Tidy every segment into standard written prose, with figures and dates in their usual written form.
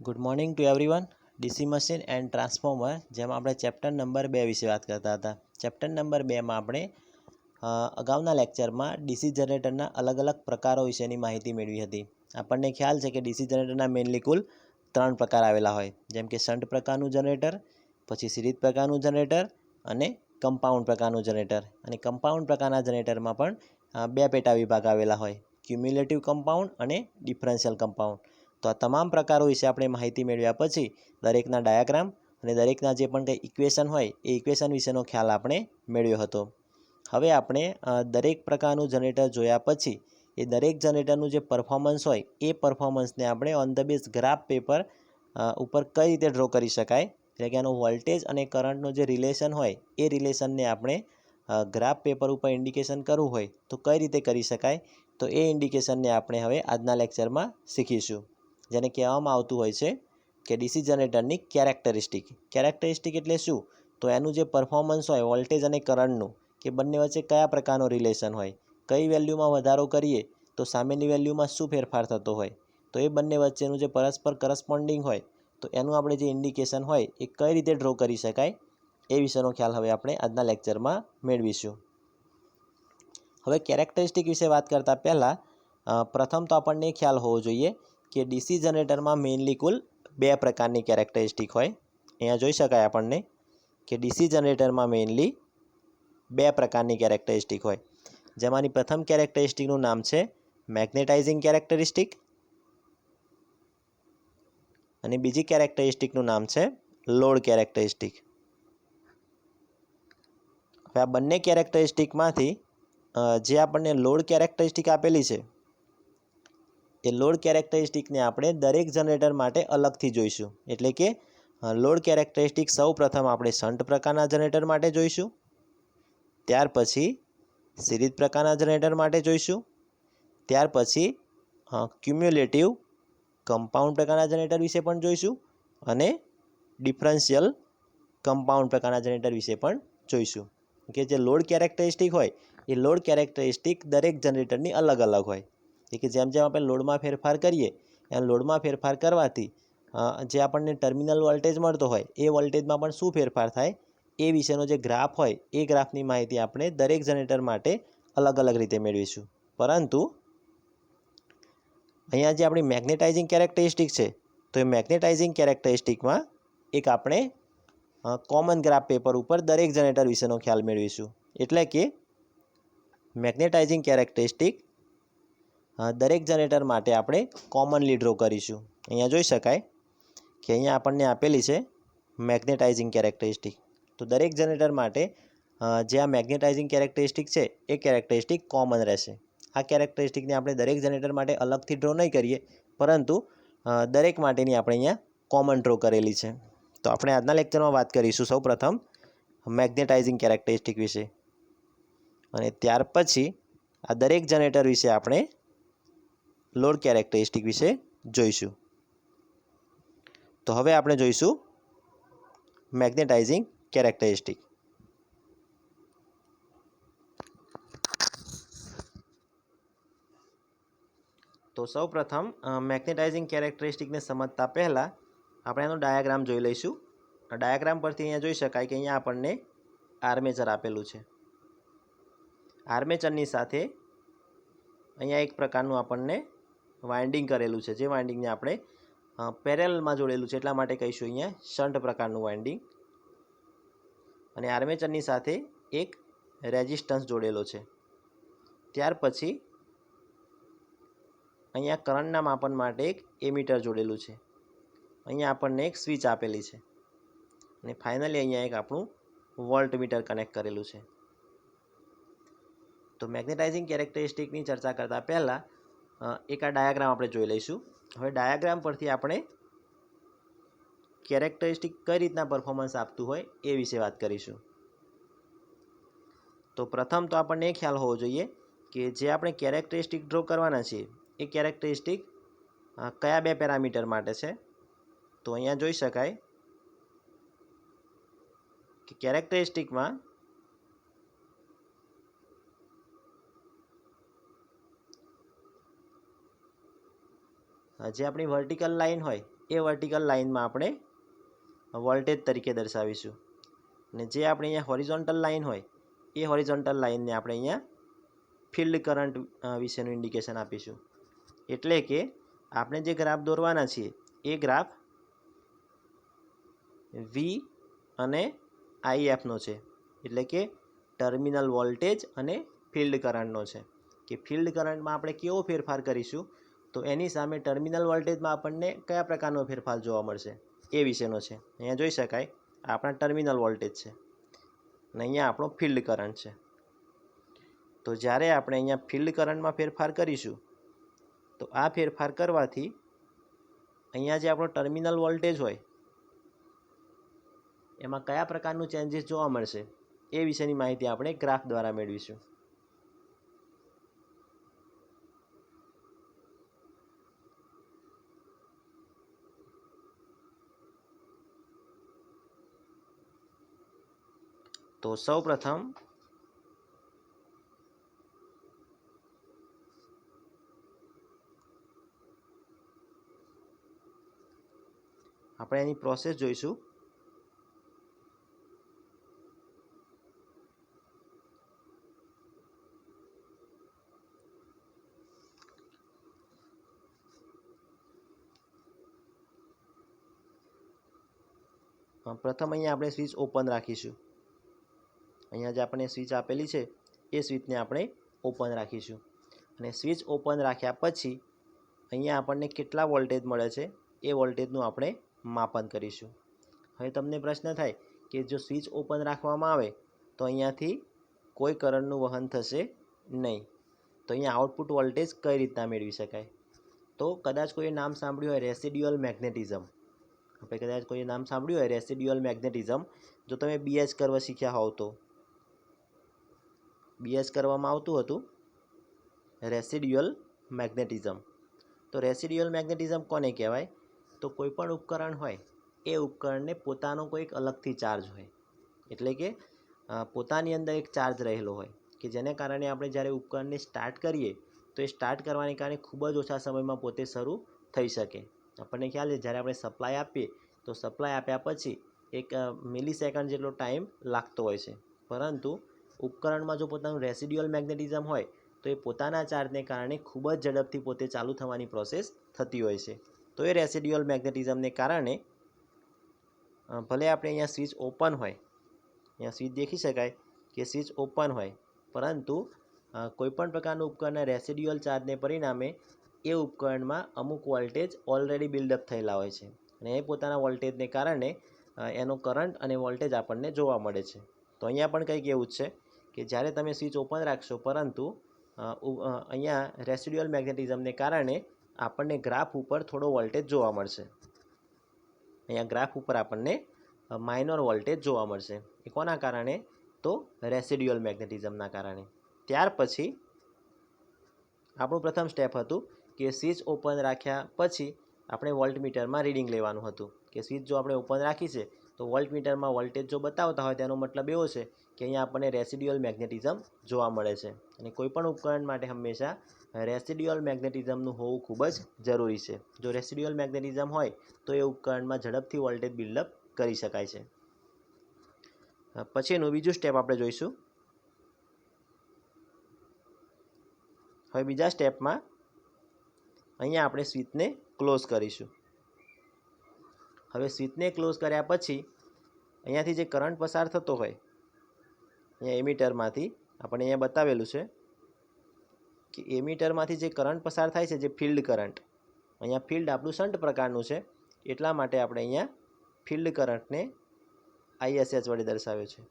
Good morning to everyone. DC machine and transformer જેમાં આપણે chapter number 2 વિશે વાત કરતા હતા. ચેપ્ટર નંબર 2માં આપણે અગાઉના લેક્ચરમાં ડીસી જનરેટરના અલગ અલગ પ્રકારો વિશેની માહિતી મેળવી હતી. આપણને ખ્યાલ છે કે ડીસી જનરેટરના મેઇનલી કુલ 3 પ્રકાર આવેલા હોય, જેમ કે શન્ટ પ્રકારનું જનરેટર, પછી સિરીઝ પ્રકારનું જનરેટર અને કમ્પાઉન્ડ પ્રકારનું જનરેટર. અને કમ્પાઉન્ડ પ્રકારના જનરેટરમાં પણ 2 પેટા વિભાગ આવેલા હોય, ક્યુમ્યુલેટિવ કમ્પાઉન્ડ અને ડિફરન્શિયલ કમ્પાઉન્ડ. તો આ તમામ પ્રકારો વિશે આપણે માહિતી મેળવ્યા પછી દરેકના ડાયાગ્રામ અને દરેકના જે પણ કંઈ ઇક્વેશન હોય એ ઇક્વેશન વિશેનો ખ્યાલ આપણે મેળવ્યો હતો. હવે આપણે દરેક પ્રકારનું જનરેટર જોયા પછી એ દરેક જનરેટરનું જે પરફોર્મન્સ હોય એ પરફોર્મન્સને આપણે on the base graph paper ઉપર કઈ રીતે ડ્રો કરી શકાય, એટલે કે એનું વોલ્ટેજ અને કરંટનો જે રિલેશન હોય એ રિલેશનને આપણે ગ્રાફ પેપર ઉપર ઇન્ડિકેશન કરવું હોય તો કઈ રીતે કરી શકાય, તો એ ઇન્ડિકેશનને આપણે હવે આજના લેક્ચરમાં શીખીશું. જેને કહેવામાં આવતું હોય છે કે ડીસી જનરેટરની કેરેક્ટરિસ્ટિક એટલે શું, તો એનું જે પરફોર્મન્સ હોય વોલ્ટેજ અને કરંટનું, કે બંને વચ્ચે કયા પ્રકારનો રિલેશન હોય, કઈ વેલ્યુમાં વધારો કરીએ તો સામેની વેલ્યુમાં શું ફેરફાર થતો હોય, તો એ બંને વચ્ચેનું જે પરસ્પર કરસ્પોન્ડિંગ હોય તો એનું આપણે જે ઇન્ડિકેશન હોય એ કઈ રીતે ડ્રો કરી શકાય એ વિશેનો ખ્યાલ હવે આપણે આજના લેક્ચરમાં મેળવીશું. હવે કેરેક્ટરિસ્ટિક વિશે વાત કરતાં પહેલાં પ્રથમ તો આપણને ખ્યાલ હોવો જોઈએ કે ડીસી જનરેટરમાં મેઇનલી કુલ 2 પ્રકારની કેરેક્ટરિસ્ટિક હોય. અહીંયા જોઈ શકાય આપણને કે ડીસી જનરેટરમાં મેઇનલી 2 પ્રકારની કેરેક્ટરિસ્ટિક હોય, જેમાંની પ્રથમ કેરેક્ટરિસ્ટિકનું નામ છે મેગ્નેટાઇઝિંગ કેરેક્ટરિસ્ટિક અને બીજી કેરેક્ટરિસ્ટિકનું નામ છે લોડ કેરેક્ટરિસ્ટિક. હવે આ બંને કેરેક્ટરિસ્ટિકમાંથી જે આપણને લોડ કેરેક્ટરિસ્ટિક આપેલી છે એ લોડ કેરેક્ટરિસ્ટિકને આપણે દરેક જનરેટર માટે અલગથી જોઈશું. એટલે કે લોડ કેરેક્ટરિસ્ટિક સૌ પ્રથમ આપણે શન્ટ પ્રકારના જનરેટર માટે જોઈશું, ત્યાર પછી સિરીઝ પ્રકારના જનરેટર માટે જોઈશું, ત્યાર પછી ક્યુમ્યુલેટિવ કમ્પાઉન્ડ પ્રકારના જનરેટર વિશે પણ જોઈશું અને ડિફરન્શિયલ કમ્પાઉન્ડ પ્રકારના જનરેટર વિશે પણ જોઈશું. કે જે લોડ કેરેક્ટરિસ્ટિક હોય એ લોડ કેરેક્ટરિસ્ટિક દરેક જનરેટરની અલગ અલગ હોય. કે જેમ જેમ આપણે લોડમાં ફેરફાર કરીએ એમ લોડમાં ફેરફાર કરવાથી જે આપણને ટર્મિનલ વોલ્ટેજ મળતો હોય એ વોલ્ટેજમાં પણ શું ફેરફાર થાય એ વિશેનો જે ગ્રાફ હોય એ ગ્રાફની માહિતી આપણે દરેક જનરેટર માટે અલગ અલગ રીતે મેળવીશું. પરંતુ અહીંયા જે આપણી મેગ્નેટાઇઝિંગ કેરેક્ટરિસ્ટિક છે તો એ મેગ્નેટાઇઝિંગ કેરેક્ટરિસ્ટિકમાં એક આપણે કોમન ગ્રાફ પેપર ઉપર દરેક જનરેટર વિશેનો ખ્યાલ મેળવીશું. એટલે કે મેગ્નેટાઇઝિંગ કેરેક્ટરિસ્ટિક દરેક જનરેટર માટે આપણે કોમનલી ડ્રો કરીશું. અહીંયા જોઈ શકાય કે અહીંયા આપણને આપેલી છે મેગ્નેટાઇઝિંગ કેરેક્ટરિસ્ટિક. તો દરેક જનરેટર માટે જે આ મેગ્નેટાઇઝિંગ કેરેક્ટરિસ્ટિક છે એ કેરેક્ટરિસ્ટિક કોમન રહેશે. આ કેરેક્ટરિસ્ટિકને આપણે દરેક જનરેટર માટે અલગથી ડ્રો નહીં કરીએ, પરંતુ દરેક માટેની આપણે અહીંયા કોમન ડ્રો કરેલી છે. તો આપણે આજના લેક્ચરમાં વાત કરીશું સૌપ્રથમ મેગ્નેટાઇઝિંગ કેરેક્ટરિસ્ટિક વિશે, અને ત્યાર પછી આ દરેક જનરેટર વિશે આપણે લોડ કેરેક્ટરિસ્ટિક વિશે જોઈશું. તો હવે આપણે જોઈશું મેગ્નેટાઇઝિંગ કેરેક્ટરિસ્ટિક. તો સૌપ્રથમ મેગ્નેટાઇઝિંગ કેરેક્ટરિસ્ટિકને સમજતા પહેલાં આપણે એનો ડાયાગ્રામ જોઈ લઈશું. ડાયાગ્રામ પરથી અહીંયા જોઈ શકાય કે અહીંયા આપણને આર્મેચર આપેલું છે. આર્મેચરની સાથે અહીંયા એક પ્રકારનું આપણને વાઇન્ડિંગ કરેલું છે, જે વાઇન્ડિંગને આપણે પેરેલલમાં જોડેલું છે એટલા માટે કહીશું અહીંયા શન્ટ પ્રકારનું વાઇન્ડિંગ. અને આર્મેચરની સાથે એક રેઝિસ્ટન્સ જોડેલો છે. ત્યાર પછી અહીંયા કરંટના માપન માટે એક એમીટર જોડેલું છે. અહીંયા આપણને એક સ્વિચ આપેલી છે અને ફાઇનલી અહીંયા એક આપણું વોલ્ટમીટર કનેક્ટ કરેલું છે. તો મેગ્નેટાઇઝિંગ કેરેક્ટરિસ્ટિકની ચર્ચા કરતાં પહેલાં એક આ ડાયાગ્રામ આપણે જોઈ લઈશું. હવે ડાયાગ્રામ પરથી આપણે કેરેક્ટરિસ્ટિક કઈ રીતના પરફોર્મન્સ આપતું હોય એ વિશે વાત કરીશું. તો પ્રથમ તો આપણને એ ખ્યાલ હોવો જોઈએ કે જે આપણે કેરેક્ટરિસ્ટિક ડ્રો કરવાના છીએ એ કેરેક્ટરિસ્ટિક કયા 2 પેરામીટર માટે છે. તો અહીંયા જોઈ શકાય કે કેરેક્ટરિસ્ટિકમાં જે આપણી વર્ટિકલ લાઇન હોય એ વર્ટિકલ લાઇનમાં આપણે વોલ્ટેજ તરીકે દર્શાવીશું અને જે આપણે અહીંયા હોરિઝોન્ટલ લાઇન હોય એ હોરિઝોન્ટલ લાઇનને આપણે અહીંયા ફિલ્ડ કરંટ વિશેનું ઇન્ડિકેશન આપીશું. એટલે કે આપણે જે ગ્રાફ દોરવાના છીએ એ ગ્રાફ વી અને આઈએફનો છે, એટલે કે ટર્મિનલ વોલ્ટેજ અને ફિલ્ડ કરંટનો છે. કે ફિલ્ડ કરંટમાં આપણે કેવો ફેરફાર કરીશું, તો એની સામે ટર્મિનલ વોલ્ટેજમાં આપણને કયા પ્રકારનો ફેરફાર જોવા મળશે એ વિશેનો છે. અહીંયા જોઈ શકાય આપણા ટર્મિનલ વોલ્ટેજ છે અને અહીંયા આપણો ફિલ્ડ કરંટ છે. તો જ્યારે આપણે અહીંયા ફિલ્ડ કરંટમાં ફેરફાર કરીશું તો આ ફેરફાર કરવાથી અહીંયા જે આપણો ટર્મિનલ વોલ્ટેજ હોય એમાં કયા પ્રકારનું ચેન્જીસ જોવા મળશે એ વિશેની માહિતી આપણે ગ્રાફ દ્વારા મેળવીશું. તો સૌપ્રથમ આપણે એની પ્રોસેસ જોઈશું. પ્રથમ અહીંયા આપણે સ્વિચ ઓપન રાખીશું. અહીંયા જે આપણે સ્વિચ આપેલી છે એ સ્વિચને આપણે ઓપન રાખીશું અને સ્વિચ ઓપન રાખ્યા પછી અહીંયા આપણને કેટલા વોલ્ટેજ મળે છે એ વોલ્ટેજનું આપણે માપન કરીશું. હવે તમને પ્રશ્ન થાય કે જો સ્વિચ ઓપન રાખવામાં આવે તો અહીંયાથી કોઈ કરંટનું વહન થશે નહીં, તો અહીંયા આઉટપુટ વોલ્ટેજ કઈ રીતના મેળવી શકાય? તો કદાચ કોઈએ નામ સાંભળ્યું હોય રેસિડ્યુઅલ મેગ્નેટિઝમ. આપણે કદાચ કોઈએ નામ સાંભળ્યું હોય રેસિડ્યુઅલ મેગ્નેટિઝમ. જો તમે બીએચ કરવા શીખ્યા હોવ તો બીએચ કરવામાં આવતું હતું રેસિડ્યુઅલ મેગ્નેટિઝમ. તો રેસિડ્યુઅલ મેગ્નેટિઝમ કોને કહેવાય? તો કોઈ પણ ઉપકરણ હોય એ ઉપકરણને પોતાનો કોઈક અલગથી ચાર્જ હોય, એટલે કે પોતાની અંદર એક ચાર્જ રહેલો હોય કે જેને કારણે આપણે જ્યારે ઉપકરણને સ્ટાર્ટ કરીએ તો એ સ્ટાર્ટ કરવાને કારણે ખૂબ જ ઓછા સમયમાં પોતે શરૂ થઈ શકે. આપણને ખ્યાલ છે જ્યારે આપણે સપ્લાય આપીએ તો સપ્લાય આપ્યા પછી એક મિલી સેકન્ડ જેટલો ટાઈમ લાગતો હોય છે, પરંતુ ઉપકરણમાં જો પોતાનું રેસિડ્યુઅલ મેગ્નેટિઝમ હોય તો એ પોતાના ચાર્જને કારણે ખૂબ જ ઝડપથી પોતે ચાલુ થવાની પ્રોસેસ થતી હોય છે. તો એ રેસિડ્યુઅલ મેગ્નેટિઝમને કારણે ભલે આપણે અહીંયા સ્વિચ ઓપન હોય, અહીંયા સ્વિચ દેખી શકાય કે સ્વિચ ઓપન હોય, પરંતુ કોઈપણ પ્રકારનું ઉપકરણના રેસિડ્યુઅલ ચાર્જને પરિણામે એ ઉપકરણમાં અમુક વોલ્ટેજ ઓલરેડી બિલ્ડઅપ થયેલા હોય છે અને એ પોતાના વોલ્ટેજને કારણે એનો કરંટ અને વોલ્ટેજ આપણને જોવા મળે છે. તો અહીંયા પણ કંઈક એવું જ છે કે જ્યારે તમે સ્વિચ ઓપન રાખશો, પરંતુ અહીંયા રેસિડ્યુઅલ મેગ્નેટિઝમને કારણે આપણને ગ્રાફ ઉપર થોડો વોલ્ટેજ જોવા મળશે. અહીંયા ગ્રાફ ઉપર આપણને માઇનોર વોલ્ટેજ જોવા મળશે. એ કોના કારણે? તો રેસિડ્યુઅલ મેગ્નેટિઝમના કારણે. ત્યાર પછી આપણું પ્રથમ સ્ટેપ હતું કે સ્વિચ ઓપન રાખ્યા પછી આપણે વોલ્ટમીટરમાં રીડિંગ લેવાનું હતું. કે સ્વિચ જો આપણે ઓપન રાખી છે તો વોલ્ટમીટરમાં વોલ્ટેજ જો બતાવતા હોય તેનો મતલબ એવો છે કે અહીંયા આપણને રેસિડ્યુઅલ મેગ્નેટિઝમ જોવા મળે છે અને કોઈપણ ઉપકરણ માટે હંમેશા રેસિડ્યુઅલ મેગ્નેટિઝમનું હોવું ખૂબ જ જરૂરી છે. જો રેસિડ્યુઅલ મેગ્નેટિઝમ હોય તો એ ઉપકરણમાં ઝડપથી વોલ્ટેજ બિલ્ડઅપ કરી શકાય છે. પછીનું બીજું સ્ટેપ આપણે જોઈશું. હવે બીજા સ્ટેપમાં અહીંયા આપણે સ્વિચને ક્લોઝ કરીશું. હવે સ્વિચને ક્લોઝ કર્યા પછી અહીંયાથી જે કરંટ પસાર થતો હોય અહીંયા એમીટરમાંથી આપણે અહીંયા બતાવેલું છે કે એમીટરમાંથી જે કરંટ પસાર થાય છે, જે ફિલ્ડ કરંટ, અહીંયા ફિલ્ડ આપણું શન્ટ પ્રકારનું છે એટલા માટે આપણે અહીંયા ફિલ્ડ કરંટને ISH વડે દર્શાવ્યો છે.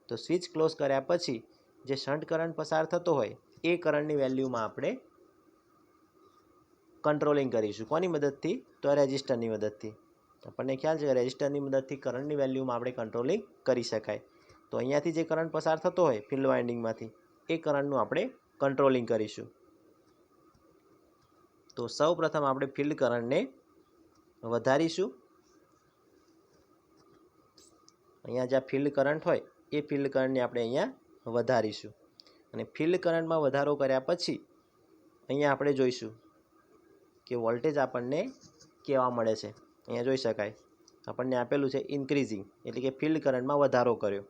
તો સ્વિચ ક્લોઝ કર્યા પછી જે શન્ટ કરંટ પસાર થતો હોય એ કરંટની વેલ્યુમાં આપણે કંટ્રોલિંગ કરીશું. કોની મદદથી? તો રેઝિસ્ટરની મદદથી. આપણને ખ્યાલ છે કે રેઝિસ્ટરની મદદથી કરંટની વેલ્યુમાં આપણે કંટ્રોલિંગ કરી શકાય. તો અહીંયાથી જે કરંટ પસાર થતો હોય ફિલ્ડ વાઇન્ડિંગમાંથી એ કરંટનું આપણે કંટ્રોલિંગ કરીશું. તો સૌ પ્રથમ આપણે ફિલ્ડ કરંટને વધારીશું. અહીંયા જ્યાં ફિલ્ડ કરંટ હોય એ ફિલ્ડ કરંટને આપણે અહીંયા વધારીશું અને ફિલ્ડ કરંટમાં વધારો કર્યા પછી અહીંયા આપણે જોઈશું કે વોલ્ટેજ આપણને કહેવા મળે છે. અહીંયા જોઈ શકાય આપણને આપેલું છે ઇન્ક્રીઝિંગ એટલે કે ફિલ્ડ કરંટમાં વધારો કર્યો.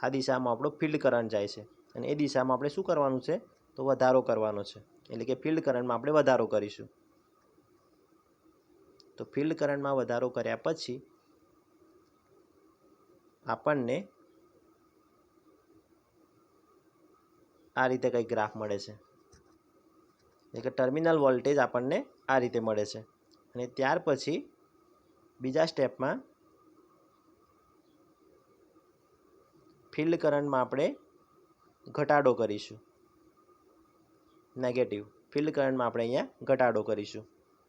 આ દિશામાં આપણો ફિલ્ડ કરંટ જાય છે અને એ દિશામાં આપણે શું કરવાનું છે તો વધારો કરવાનો છે, એટલે કે ફિલ્ડ કરંટમાં આપણે વધારો કરીશું. તો ફિલ્ડ કરંટમાં વધારો કર્યા પછી આપણને આ રીતે કંઈક ગ્રાફ મળે છે, એટલે કે ટર્મિનલ વોલ્ટેજ આપણને આ રીતે મળે છે. અને ત્યાર પછી બીજા સ્ટેપમાં ફિલ્ડ કરંટમાં આપણે ઘટાડો કરીશું, નેગેટિવ ફિલ્ડ કરંટમાં આપણે અહીંયા ઘટાડો કરીશું.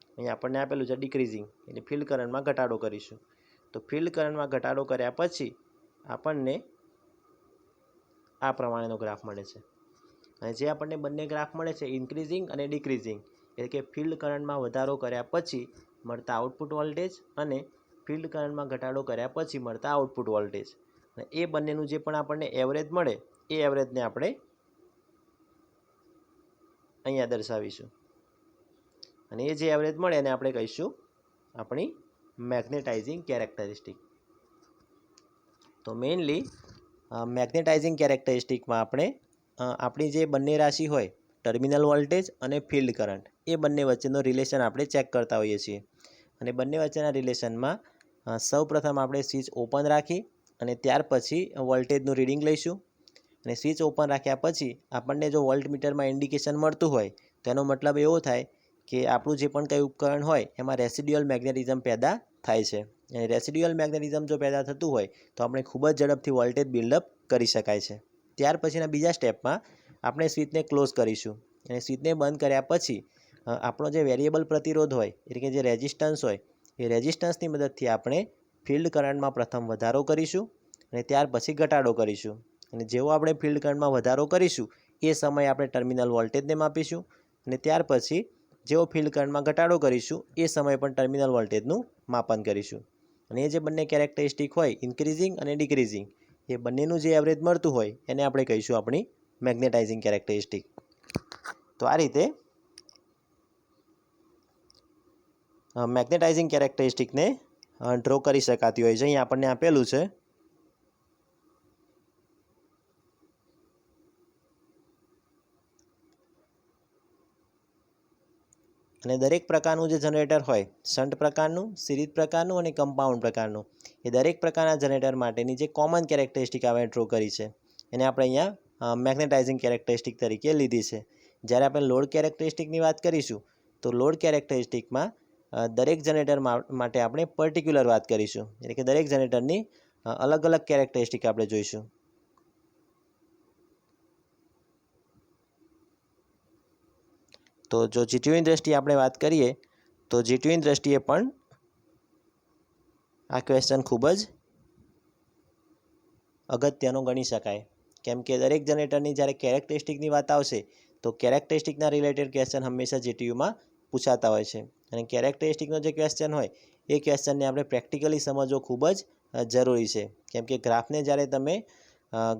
અહીંયા આપણને આપેલું છે ડિક્રીઝિંગ એટલે ફિલ્ડ કરંટમાં ઘટાડો કરીશું. તો ફિલ્ડ કરંટમાં ઘટાડો કર્યા પછી આપણને આ પ્રમાણેનો ગ્રાફ મળે છે. અને જે આપણને બંને ગ્રાફ મળે છે ઇન્ક્રીઝિંગ અને ડિક્રીઝિંગ એટલે કે ફિલ્ડ કરંટમાં વધારો કર્યા પછી મળતા આઉટપુટ વોલ્ટેજ અને ફિલ્ડ કરંટમાં ઘટાડો કર્યા પછી મળતા આઉટપુટ વોલ્ટેજ, અને એ બંનેનું જે પણ આપણને એવરેજ મળે એ એવરેજને આપણે અહીંયા દર્શાવીશું. અને એ જે એવરેજ મળે એને આપણે કહીશું આપણી મેગ્નેટાઇઝિંગ કેરેક્ટરિસ્ટિક. તો મેઇનલી મેગ્નેટાઇઝિંગ કેરેક્ટરિસ્ટિકમાં આપણે આપણી જે બંને રાશિ હોય ટર્મિનલ વોલ્ટેજ અને ફિલ્ડ કરંટ એ બંને વચ્ચેનો રિલેશન આપણે ચેક કરતા હોઈએ છીએ. અને બંને વચ્ચેના રિલેશનમાં સૌપ્રથમ આપણે સ્વિચ ઓપન રાખી અને ત્યાર પછી વોલ્ટેજનું રીડિંગ લઈશું. અને સ્વિચ ઓપન રાખ્યા પછી આપણને જો વોલ્ટમીટરમાં ઇન્ડિકેશન મળતું હોય તો એનો મતલબ એવો થાય કે આપણું જે પણ કંઈ ઉપકરણ હોય એમાં રેસિડ્યુઅલ મેગ્નેટિઝમ પેદા થાય છે. અને રેસિડ્યુઅલ મેગ્નેટિઝમ જો પેદા થતું હોય તો આપણે ખૂબ જ ઝડપથી વોલ્ટેજ બિલ્ડઅપ કરી શકાય છે. ત્યાર પછીના બીજા સ્ટેપમાં આપણે સ્વિચને ક્લોઝ કરીશું. અને સ્વિચને બંધ કર્યા પછી આપણો જે વેરિયેબલ પ્રતિરોધ હોય એટલે કે જે રેઝિસ્ટન્સ હોય એ રેઝિસ્ટન્સની મદદથી આપણે ફિલ્ડ કરંટમાં પ્રથમ વધારો કરીશું અને ત્યાર પછી ઘટાડો કરીશું. અને જેવો આપણે ફિલ્ડ કરંટમાં વધારો કરીશું એ સમયે આપણે ટર્મિનલ વોલ્ટેજને માપીશું અને ત્યાર પછી જેવો ફિલ્ડ કરંટમાં ઘટાડો કરીશું એ સમયે પણ ટર્મિનલ વોલ્ટેજનું માપન કરીશું. અને એ જે બંને કેરેક્ટરિસ્ટિક હોય ઇન્ક્રીઝિંગ અને ડિક્રીઝિંગ એ બંનેનું જે એવરેજ મળતું હોય એને આપણે કહીશું આપણી મેગ્નેટાઇઝિંગ કેરેક્ટરિસ્ટિક. તો આ રીતે મેગ્નેટાઇઝિંગ કેરેક્ટરિસ્ટિકને ડ્રો કરી શકાતી હોય છે. અહીં આપણને આપેલું છે અને દરેક પ્રકારનું જે જનરેટર હોય શન્ટ પ્રકારનું, સિરીઝ પ્રકારનું અને કમ્પાઉન્ડ પ્રકારનું એ દરેક પ્રકારના જનરેટર માટેની જે કોમન કેરેક્ટરિસ્ટિક આપણે ડ્રો કરી છે એને આપણે અહીંયા મેગ્નેટાઇઝિંગ કેરેક્ટરિસ્ટિક તરીકે લીધી છે. જ્યારે આપણે લોડ કેરેક્ટરિસ્ટિકની વાત કરીશું તો લોડ કેરેક્ટરિસ્ટિકમાં દરેક જનરેટર માટે આપણે પર્ટિક્યુલર વાત કરીશું, એટલે કે દરેક જનરેટરની અલગ અલગ કેરેક્ટરિસ્ટિક આપણે જોઈશું. તો જો જીટીયુની દ્રષ્ટિએ આપણે વાત કરીએ તો જીટીયુની દ્રષ્ટિએ પણ આ ક્વેશ્ચન ખૂબ જ અગત્યનો ગણી શકાય, કેમ કે દરેક જનરેટરની જ્યારે કેરેક્ટરિસ્ટિકની વાત આવશે તો કેરેક્ટરિસ્ટિકના રિલેટેડ ક્વેશ્ચન હંમેશા જીટીયુમાં પૂછાતા હોય છે. અને કેરેક્ટરિસ્ટિકનો જે ક્વેશ્ચન હોય એ ક્વેશ્ચનને આપણે પ્રેક્ટિકલી સમજવો ખૂબ જ જરૂરી છે, કેમ કે ગ્રાફને જ્યારે તમે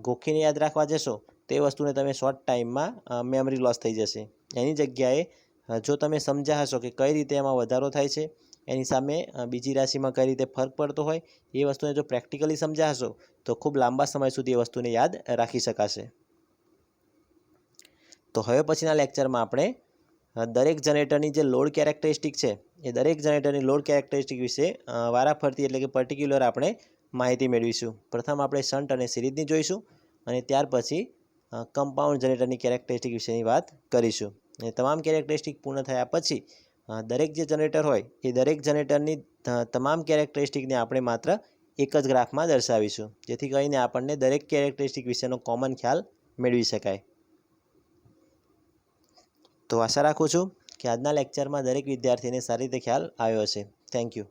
ગોખીને યાદ રાખવા જશો તે વસ્તુને તમે શોર્ટ ટાઈમમાં મેમરી લોસ થઈ જશે. એની જગ્યાએ જો તમે સમજ્યા હશો કે કઈ રીતે એમાં વધારો થાય છે એની સામે બીજી રાશિમાં કઈ રીતે ફરક પડતો હોય એ વસ્તુને જો પ્રેક્ટિકલી સમજ્યા હશો તો ખૂબ લાંબા સમય સુધી એ વસ્તુને યાદ રાખી શકાશે. તો હવે પછીના લેક્ચરમાં આપણે દરેક જનરેટરની જે લોડ કેરેક્ટરિસ્ટિક છે એ દરેક જનરેટરની લોડ કેરેક્ટરિસ્ટિક વિશે વારાફરતી એટલે કે પર્ટિક્યુલર આપણે માહિતી મેળવીશું. પ્રથમ આપણે શન્ટ અને સિરીઝની જોઈશું અને ત્યાર પછી કમ્પાઉન્ડ જનરેટરની કેરેક્ટરિસ્ટિક વિશેની વાત કરીશું. અને તમામ કેરેક્ટરિસ્ટિક પૂર્ણ થયા પછી દરેક જે જનરેટર હોય એ દરેક જનરેટરની તમામ કેરેક્ટરિસ્ટિકને આપણે માત્ર એક જ ગ્રાફમાં દર્શાવીશું, જેથી કરીને આપણને દરેક કેરેક્ટરિસ્ટિક વિશેનો કોમન ખ્યાલ મેળવી શકાય. તો આશા રાખું છું કે આજના લેક્ચરમાં દરેક વિદ્યાર્થીને સારી રીતે ખ્યાલ આવ્યો હશે. Thank you.